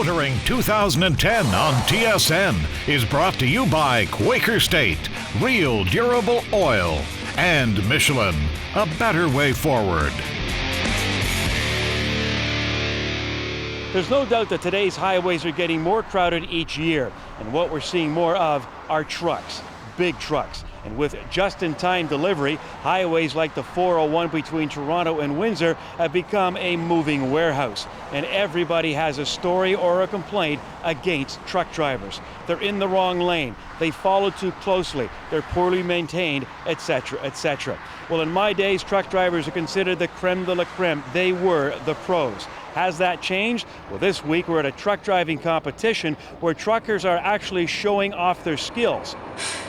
Motoring 2010 on TSN is brought to you by Quaker State, real durable oil, and Michelin, a better way forward. There's no doubt that today's highways are getting more crowded each year, and what we're seeing more of are trucks, big trucks. And with just-in-time delivery, highways like the 401 between Toronto and Windsor have become a moving warehouse. And everybody has a story or a complaint against truck drivers. They're in the wrong lane, they follow too closely, they're poorly maintained, etc., etc. Well, in my days, truck drivers are considered the creme de la creme. They were the pros. Has that changed? Well, this week we're at a truck driving competition where truckers are actually showing off their skills.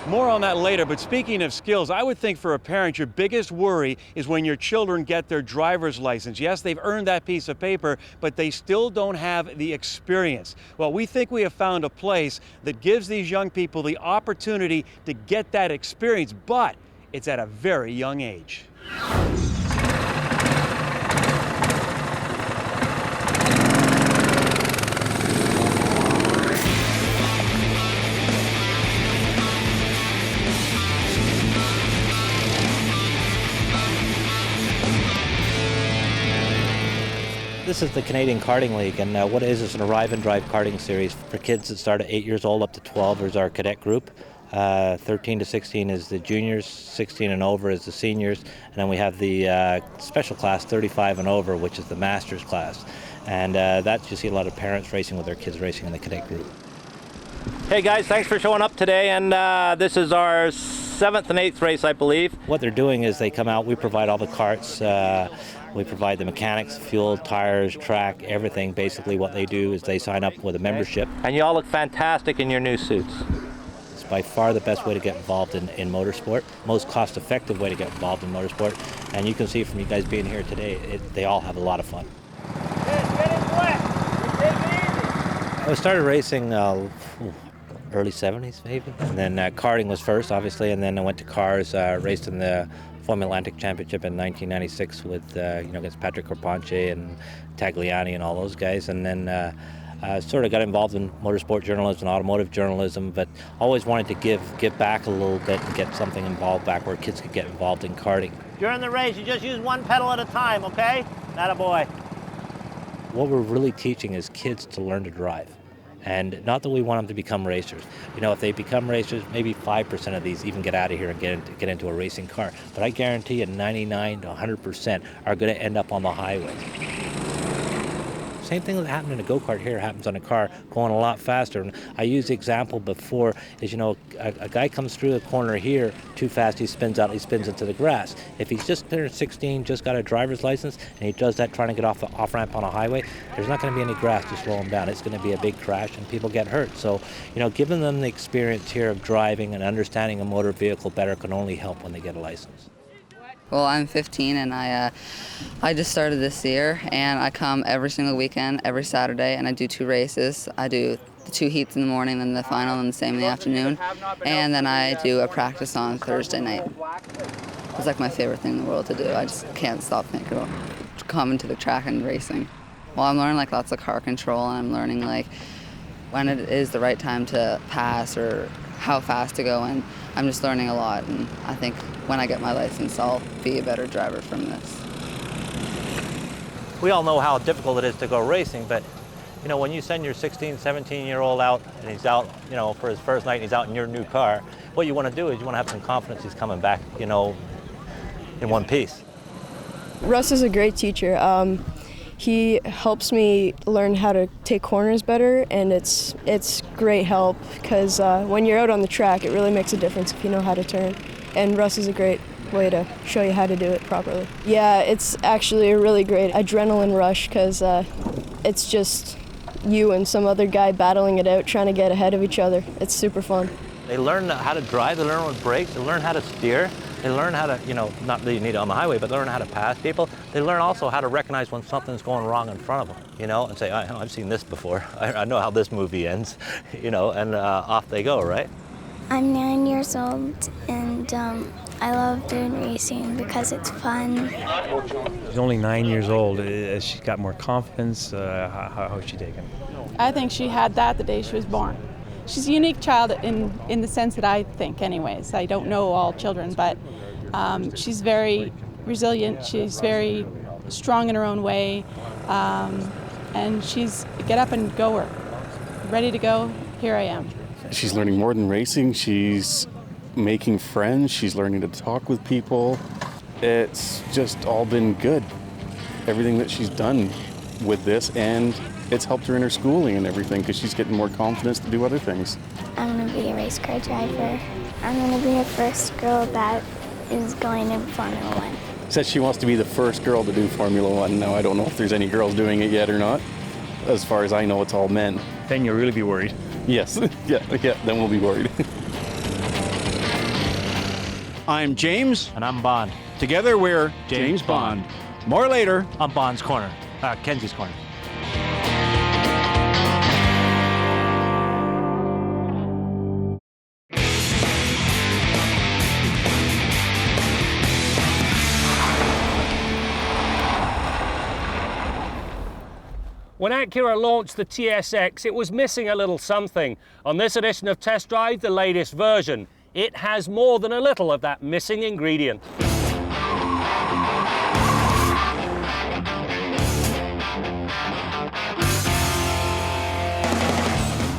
More on that later, but speaking of skills, I would think for a parent your biggest worry is when your children get their driver's license. Yes, they've earned that piece of paper, but they still don't have the experience. Well, we think we have found a place that gives these young people the opportunity to get that experience, but it's at a very young age. This is the Canadian Karting League, and what it is an arrive and drive karting series for kids that start at 8 years old up to 12 is our cadet group. 13 to 16 is the juniors, 16 and over is the seniors, and then we have the special class 35 and over, which is the masters class. And that's, you see a lot of parents racing with their kids racing in the cadet group. Hey guys, thanks for showing up today, and this is our 7th and 8th race, I believe. What they're doing is they come out, we provide all the carts, we provide the mechanics, fuel, tires, track, everything. Basically what they do is they sign up with a membership. And you all look fantastic in your new suits. It's by far the best way to get involved in motorsport, most cost-effective way to get involved in motorsport. And you can see from you guys being here today, they all have a lot of fun. I started racing early 70s maybe, and then karting was first obviously, and then I went to cars, raced in the Formula Atlantic Championship in 1996 with against Patrick Carpentier and Tagliani and all those guys, and then sort of got involved in motorsport journalism and automotive journalism, but always wanted to give back a little bit and get something involved back where kids could get involved in karting. During the race, you just use one pedal at a time, okay? Attaboy. What we're really teaching is kids to learn to drive. And not that we want them to become racers. You know, if they become racers, maybe 5% of these even get out of here and get into a racing car. But I guarantee you 99 to 100% are going to end up on the highway. Same thing that happened in a go-kart here happens on a car going a lot faster. And I used the example before is, a guy comes through the corner here too fast, he spins out, he spins into the grass. If he's just turned 16, just got a driver's license, and he does that trying to get off the off-ramp on a highway, there's not going to be any grass to slow him down. It's going to be a big crash and people get hurt. So, giving them the experience here of driving and understanding a motor vehicle better can only help when they get a license. Well, I'm 15 and I just started this year, and I come every single weekend, every Saturday, and I do 2 races. I do the 2 heats in the morning, then the final, and the same in the afternoon, and then I do a practice on Thursday night. It's like my favorite thing in the world to do. I just can't stop thinking about coming to the track and racing. Well, I'm learning lots of car control, and I'm learning when it is the right time to pass or how fast to go, and I'm just learning a lot, and I think when I get my license, I'll be a better driver from this. We all know how difficult it is to go racing, but when you send your 16, 17-year-old out and he's out, for his first night and he's out in your new car, what you want to do is you want to have some confidence he's coming back, in one piece. Russ is a great teacher. He helps me learn how to take corners better, and it's great help because when you're out on the track, it really makes a difference if you know how to turn. And Russ is a great way to show you how to do it properly. Yeah, it's actually a really great adrenaline rush because it's just you and some other guy battling it out, trying to get ahead of each other. It's super fun. They learn how to drive, they learn with brakes, they learn how to steer. They learn how to, not that you need it on the highway, but learn how to pass people. They learn also how to recognize when something's going wrong in front of them, and say, I've seen this before. I know how this movie ends, and off they go, right? I'm 9 years old, and I love doing racing because it's fun. She's only 9 years old. She's got more confidence. How is she taking? I think she had that the day she was born. She's a unique child in the sense that I think, anyways. I don't know all children, but she's very resilient. She's very strong in her own way, and she's get up and goer, ready to go. Here I am. She's learning more than racing. She's making friends. She's learning to talk with people. It's just all been good. Everything that she's done with this, and it's helped her in her schooling and everything because she's getting more confidence to do other things. I'm going to be a race car driver. I'm going to be the first girl that is going in Formula One. Says she wants to be the first girl to do Formula One. Now, I don't know if there's any girls doing it yet or not. As far as I know, it's all men. Then you'll really be worried. Yes, yeah, then we'll be worried. I'm James. And I'm Bond. Together we're James Bond. More later On Bond's Corner. Kenzie's Corner. When Acura launched the TSX, it was missing a little something. On this edition of Test Drive, the latest version, it has more than a little of that missing ingredient.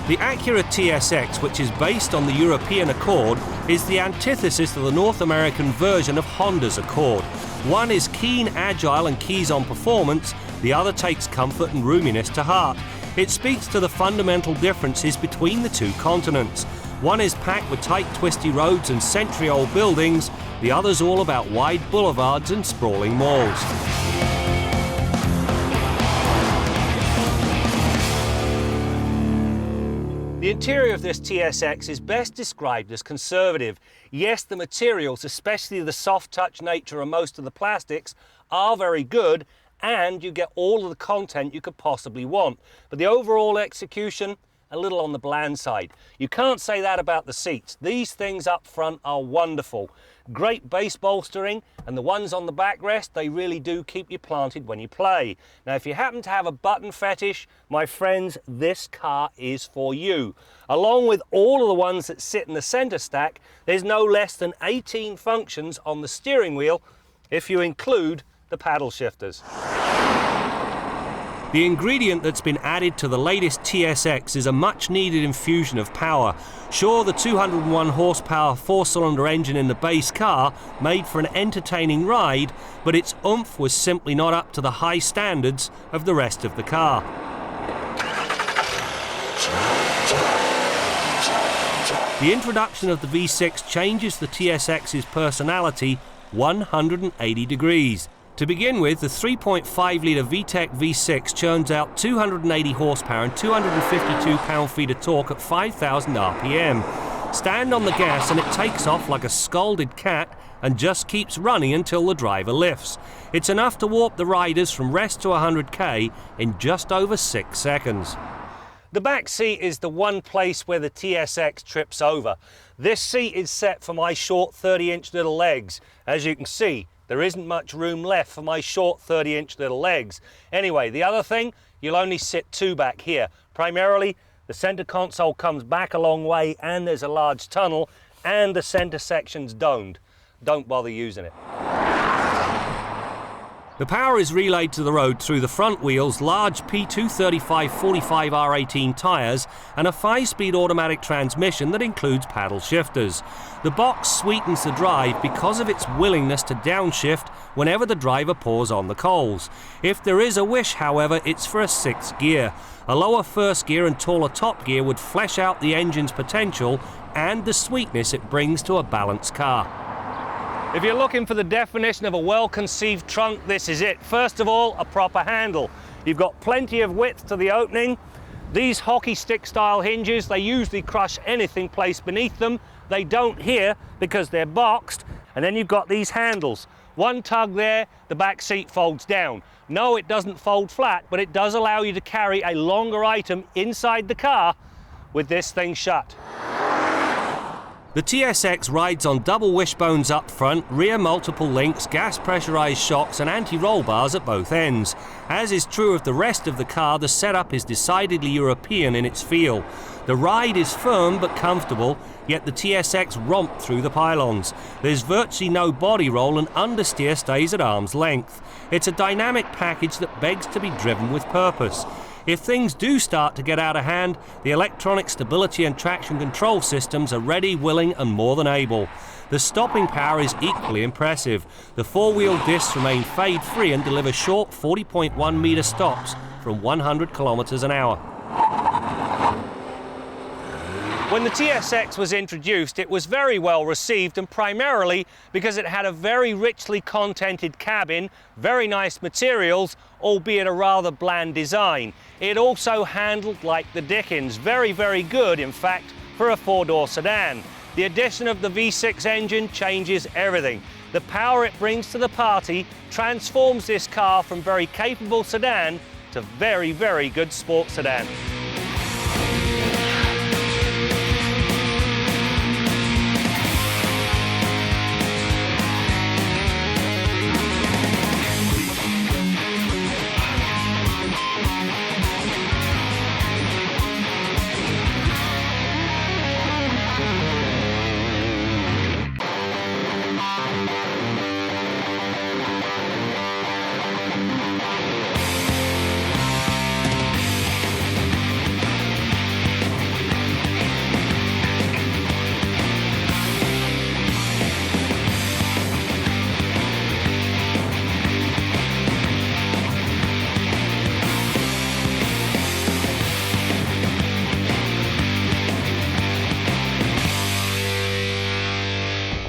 The Acura TSX, which is based on the European Accord, is the antithesis of the North American version of Honda's Accord. One is keen, agile and keys on performance, the other takes comfort and roominess to heart. It speaks to the fundamental differences between the two continents. One is packed with tight, twisty roads and century-old buildings, the other's all about wide boulevards and sprawling malls. The interior of this TSX is best described as conservative. Yes, the materials, especially the soft touch nature of most of the plastics, are very good, and you get all of the content you could possibly want. But the overall execution, a little on the bland side. You can't say that about the seats. These things up front are wonderful. Great base bolstering, and the ones on the backrest, they really do keep you planted when you play. Now, if you happen to have a button fetish, my friends, this car is for you. Along with all of the ones that sit in the center stack, there's no less than 18 functions on the steering wheel if you include the paddle shifters. The ingredient that's been added to the latest TSX is a much-needed infusion of power. Sure, the 201 horsepower four-cylinder engine in the base car made for an entertaining ride, but its oomph was simply not up to the high standards of the rest of the car. The introduction of the V6 changes the TSX's personality 180 degrees. To begin with, the 3.5-litre VTEC V6 churns out 280 horsepower and 252 pound-feet of torque at 5,000 RPM. Stand on the gas and it takes off like a scalded cat and just keeps running until the driver lifts. It's enough to warp the riders from rest to 100k in just over 6 seconds. The back seat is the one place where the TSX trips over. This seat is set for my short 30-inch little legs. As you can see, there isn't much room left for my short 30-inch little legs. Anyway, the other thing, you'll only sit two back here. Primarily, the center console comes back a long way and there's a large tunnel, and the center section's domed. Don't bother using it. The power is relayed to the road through the front wheels, large P235 45R18 tyres and a 5-speed automatic transmission that includes paddle shifters. The box sweetens the drive because of its willingness to downshift whenever the driver pours on the coals. If there is a wish, however, it's for a 6th gear. A lower first gear and taller top gear would flesh out the engine's potential and the sweetness it brings to a balanced car. If you're looking for the definition of a well-conceived trunk, this is it. First of all, a proper handle. You've got plenty of width to the opening. These hockey stick style hinges, they usually crush anything placed beneath them. They don't here because they're boxed. And then you've got these handles. One tug there, the back seat folds down. No, it doesn't fold flat, but it does allow you to carry a longer item inside the car with this thing shut. The TSX rides on double wishbones up front, rear multiple links, gas pressurised shocks and anti-roll bars at both ends. As is true of the rest of the car, the setup is decidedly European in its feel. The ride is firm but comfortable, yet the TSX romped through the pylons. There's virtually no body roll and understeer stays at arm's length. It's a dynamic package that begs to be driven with purpose. If things do start to get out of hand, the electronic stability and traction control systems are ready, willing and more than able. The stopping power is equally impressive. The four-wheel discs remain fade-free and deliver short 40.1 metre stops from 100 kilometres an hour. When the TSX was introduced, it was very well received, and primarily because it had a very richly contented cabin, very nice materials, albeit a rather bland design. It also handled like the dickens, very, very good, in fact, for a four-door sedan. The addition of the V6 engine changes everything. The power it brings to the party transforms this car from very capable sedan to very, very good sports sedan.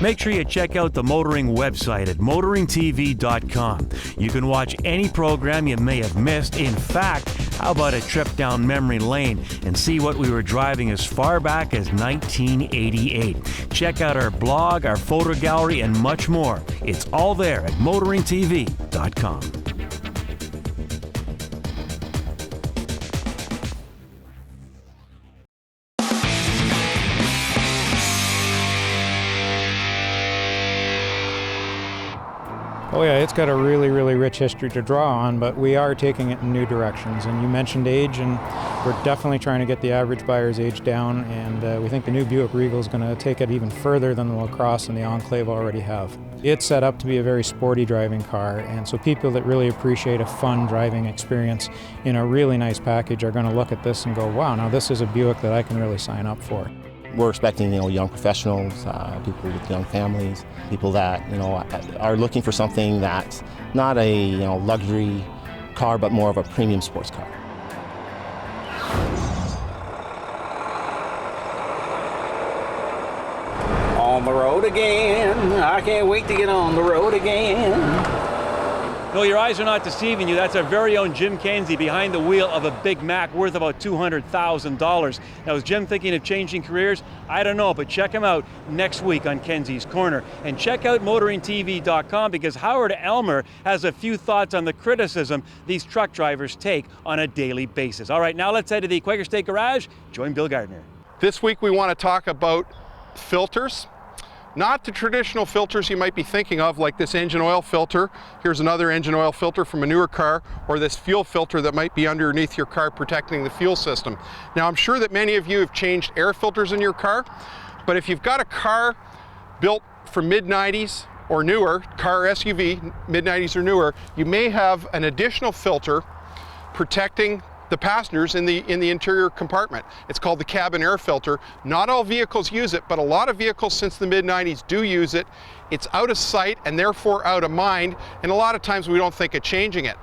Make sure you check out the Motoring website at motoringtv.com. You can watch any program you may have missed. In fact, how about a trip down memory lane and see what we were driving as far back as 1988. Check out our blog, our photo gallery, and much more. It's all there at motoringtv.com. Oh yeah, it's got a really, really rich history to draw on, but we are taking it in new directions. And you mentioned age, and we're definitely trying to get the average buyer's age down, and we think the new Buick Regal is going to take it even further than the La Crosse and the Enclave already have. It's set up to be a very sporty driving car, and so people that really appreciate a fun driving experience in a really nice package are going to look at this and go, wow, now this is a Buick that I can really sign up for. We're expecting, young professionals, people with young families, people that, are looking for something that's not a, luxury car, but more of a premium sports car. On the road again. I can't wait to get on the road again. No, your eyes are not deceiving you. That's our very own Jim Kenzie behind the wheel of a Big Mac worth about $200,000. Now, is Jim thinking of changing careers? I don't know, but check him out next week on Kenzie's Corner. And check out motoringtv.com, because Howard Elmer has a few thoughts on the criticism these truck drivers take on a daily basis. All right, now let's head to the Quaker State Garage. Join Bill Gardner. This week we want to talk about filters. Not the traditional filters you might be thinking of, like this engine oil filter. Here's another engine oil filter from a newer car, or this fuel filter that might be underneath your car protecting the fuel system. Now, I'm sure that many of you have changed air filters in your car, but if you've got a car built for mid-90s or newer, car SUV, mid-90s or newer, you may have an additional filter protecting the passengers in the interior compartment. It's called the cabin air filter. Not all vehicles use it, but a lot of vehicles since the mid-90s do use it. It's out of sight and therefore out of mind, and a lot of times we don't think of changing it.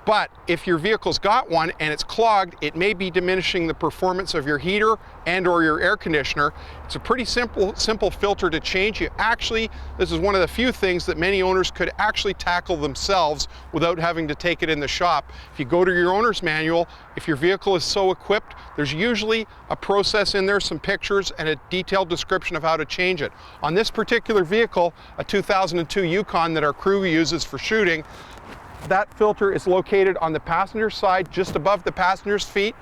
But if your vehicle's got one and it's clogged, it may be diminishing the performance of your heater and or your air conditioner. It's a pretty simple filter to change. This is one of the few things that many owners could actually tackle themselves without having to take it in the shop. If you go to your owner's manual, if your vehicle is so equipped, there's usually a process in there, some pictures, and a detailed description of how to change it. On this particular vehicle, a 2002 Yukon that our crew uses for shooting, that filter is located on the passenger side, just above the passenger's feet.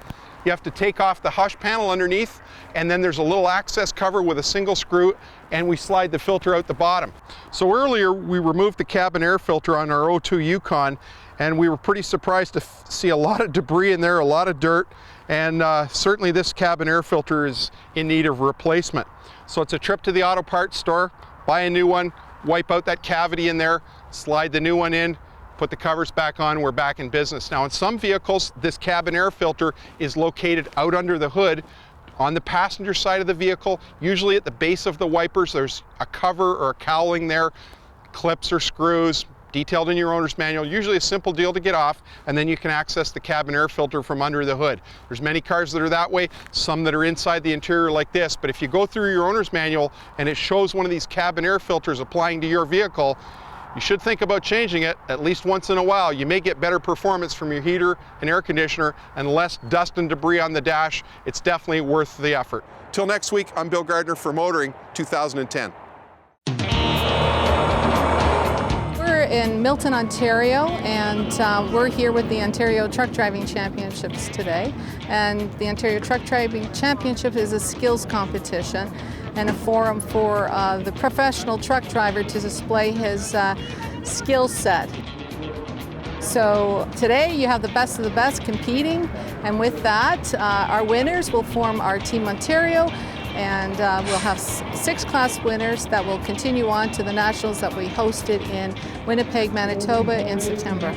You have to take off the hush panel underneath, and then there's a little access cover with a single screw, and we slide the filter out the bottom. So earlier we removed the cabin air filter on our 02 Yukon, and we were pretty surprised to see a lot of debris in there, a lot of dirt, and certainly this cabin air filter is in need of replacement. So it's a trip to the auto parts store, buy a new one, wipe out that cavity in there, slide the new one in, put the covers back on, we're back in business. Now in some vehicles, this cabin air filter is located out under the hood on the passenger side of the vehicle. Usually at the base of the wipers, there's a cover or a cowling there, clips or screws, detailed in your owner's manual, usually a simple deal to get off, and then you can access the cabin air filter from under the hood. There's many cars that are that way, some that are inside the interior like this, but if you go through your owner's manual and it shows one of these cabin air filters applying to your vehicle, you should think about changing it at least once in a while. You may get better performance from your heater and air conditioner and less dust and debris on the dash. It's definitely worth the effort. Till next week, I'm Bill Gardner for Motoring 2010. We're in Milton, Ontario, and we're here with the Ontario Truck Driving Championships today. And the Ontario Truck Driving Championship is a skills competition and a forum for the professional truck driver to display his skill set. So today you have the best of the best competing, and with that our winners will form our Team Ontario, and we'll have 6 class winners that will continue on to the nationals that we hosted in Winnipeg, Manitoba in September.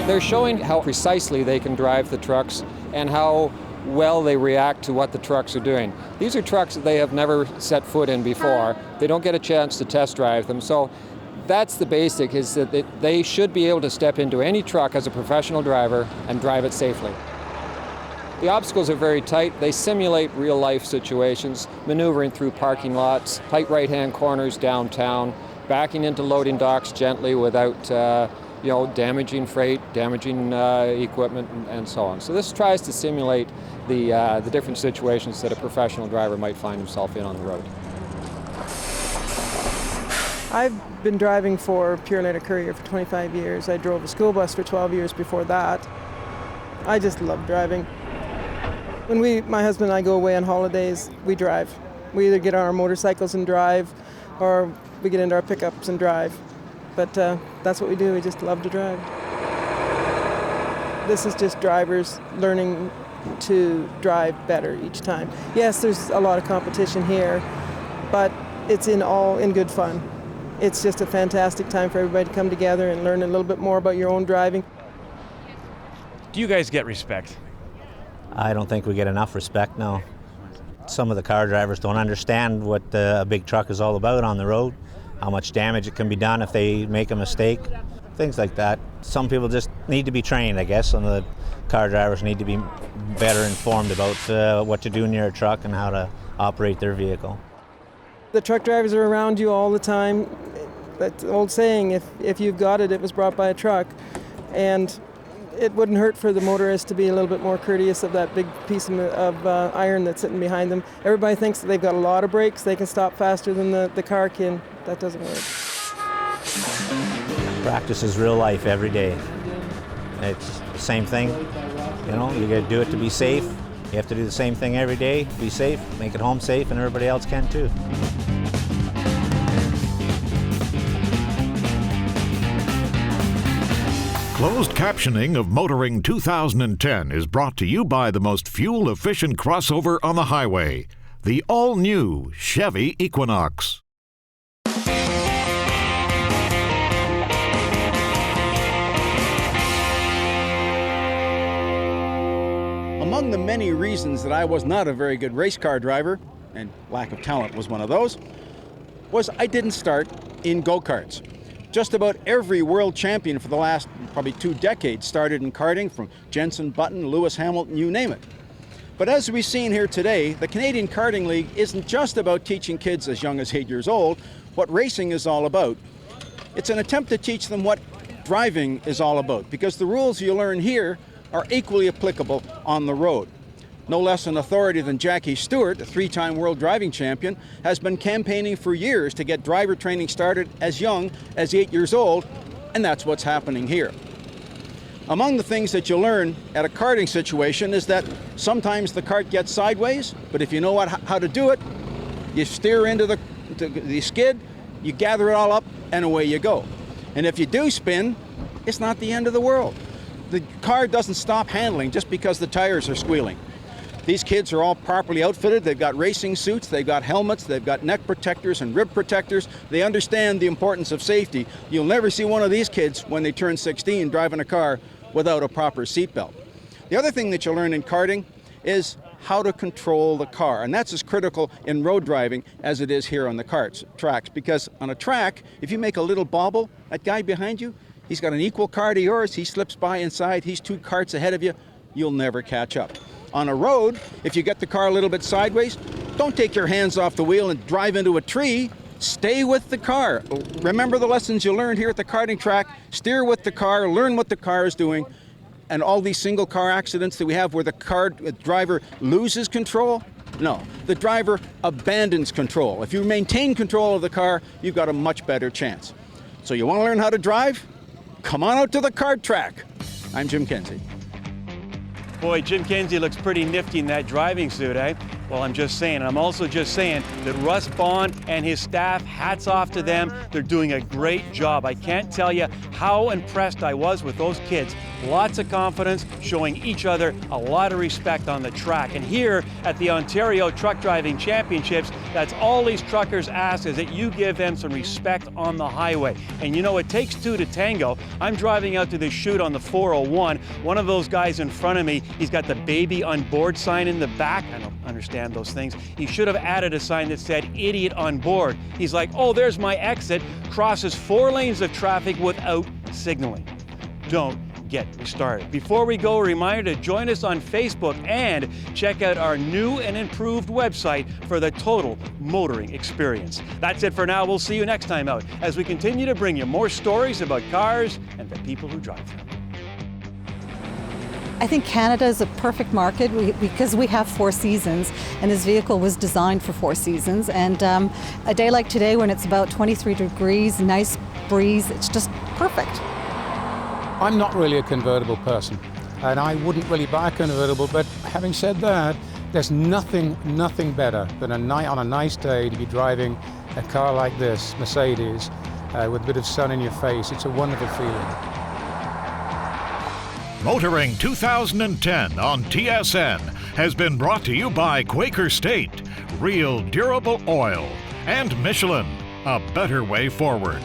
They're showing how precisely they can drive the trucks and how well they react to what the trucks are doing. These are trucks that they have never set foot in before. They don't get a chance to test drive them. So that's the basic, is that they should be able to step into any truck as a professional driver and drive it safely. The obstacles are very tight. They simulate real life situations, maneuvering through parking lots, tight right-hand corners downtown, backing into loading docks gently without damaging freight, damaging equipment, and so on. So this tries to simulate the different situations that a professional driver might find himself in on the road. I've been driving for Pure Letter Courier for 25 years. I drove a school bus for 12 years before that. I just love driving. When my husband and I go away on holidays, we drive. We either get on our motorcycles and drive, or we get into our pickups and drive. But that's what we do. We just love to drive. This is just drivers learning to drive better each time. Yes, there's a lot of competition here, but it's all in good fun. It's just a fantastic time for everybody to come together and learn a little bit more about your own driving. Do you guys get respect? I don't think we get enough respect, no. Some of the car drivers don't understand what a big truck is all about on the road, how much damage it can be done if they make a mistake, things like that. Some people just need to be trained, I guess, and the car drivers need to be better informed about what to do near a truck and how to operate their vehicle. The truck drivers are around you all the time. That old saying, if you've got it, it was brought by a truck. And it wouldn't hurt for the motorist to be a little bit more courteous of that big piece of iron that's sitting behind them. Everybody thinks that they've got a lot of brakes, they can stop faster than the car can. That doesn't work. Practice is real life every day. It's the same thing, you know, you gotta do it to be safe. You have to do the same thing every day, be safe, make it home safe, and everybody else can too. Closed captioning of Motoring 2010 is brought to you by the most fuel-efficient crossover on the highway, the all-new Chevy Equinox. Among the many reasons that I was not a very good race car driver, and lack of talent was one of those, was I didn't start in go-karts. Just about every world champion for the last probably 2 decades started in karting, from Jenson Button, Lewis Hamilton, you name it. But as we've seen here today, the Canadian Karting League isn't just about teaching kids as young as 8 years old what racing is all about. It's an attempt to teach them what driving is all about, because the rules you learn here are equally applicable on the road. No less an authority than Jackie Stewart, a 3-time world driving champion, has been campaigning for years to get driver training started as young as 8 years old, and that's what's happening here. Among the things that you learn at a karting situation is that sometimes the kart gets sideways, but if you know how to do it, you steer into the skid, you gather it all up, and away you go. And if you do spin, it's not the end of the world. The car doesn't stop handling just because the tires are squealing. These kids are all properly outfitted. They've got racing suits, they've got helmets, they've got neck protectors and rib protectors. They understand the importance of safety. You'll never see one of these kids when they turn 16 driving a car without a proper seatbelt. The other thing that you learn in karting is how to control the car, and that's as critical in road driving as it is here on the tracks, because on a track, if you make a little bobble, that guy behind you, he's got an equal car to yours, he slips by inside, he's 2 karts ahead of you, you'll never catch up. On a road, if you get the car a little bit sideways, don't take your hands off the wheel and drive into a tree. Stay with the car. Remember the lessons you learned here at the karting track. Steer with the car, learn what the car is doing. And all these single car accidents that we have where the driver loses control, no, the driver abandons control. If you maintain control of the car, you've got a much better chance. So you want to learn how to drive? Come on out to the kart track. I'm Jim Kenzie. Boy, Jim Kenzie looks pretty nifty in that driving suit, eh? Well, I'm just saying, and I'm also just saying that Russ Bond and his staff, hats off to them. They're doing a great job. I can't tell you how impressed I was with those kids. Lots of confidence, showing each other a lot of respect on the track. And here at the Ontario Truck Driving Championships, that's all these truckers ask, is that you give them some respect on the highway. And you know, it takes 2 to tango. I'm driving out to this chute on the 401. One of those guys in front of me, he's got the baby on board sign in the back. I don't understand those things. He should have added a sign that said idiot on board. He's like, oh, there's my exit, crosses 4 lanes of traffic without signaling. Don't get me started. Before we go, a reminder to join us on Facebook and check out our new and improved website for the total motoring experience. That's it for now. We'll see you next time out as we continue to bring you more stories about cars and the people who drive them. I think Canada is a perfect market because we have 4 seasons, and this vehicle was designed for 4 seasons. And a day like today when it's about 23 degrees, nice breeze, it's just perfect. I'm not really a convertible person, and I wouldn't really buy a convertible, but having said that, there's nothing better than on a nice day to be driving a car like this, Mercedes, with a bit of sun in your face. It's a wonderful feeling. Motoring 2010 on TSN has been brought to you by Quaker State, real durable oil, and Michelin, a better way forward.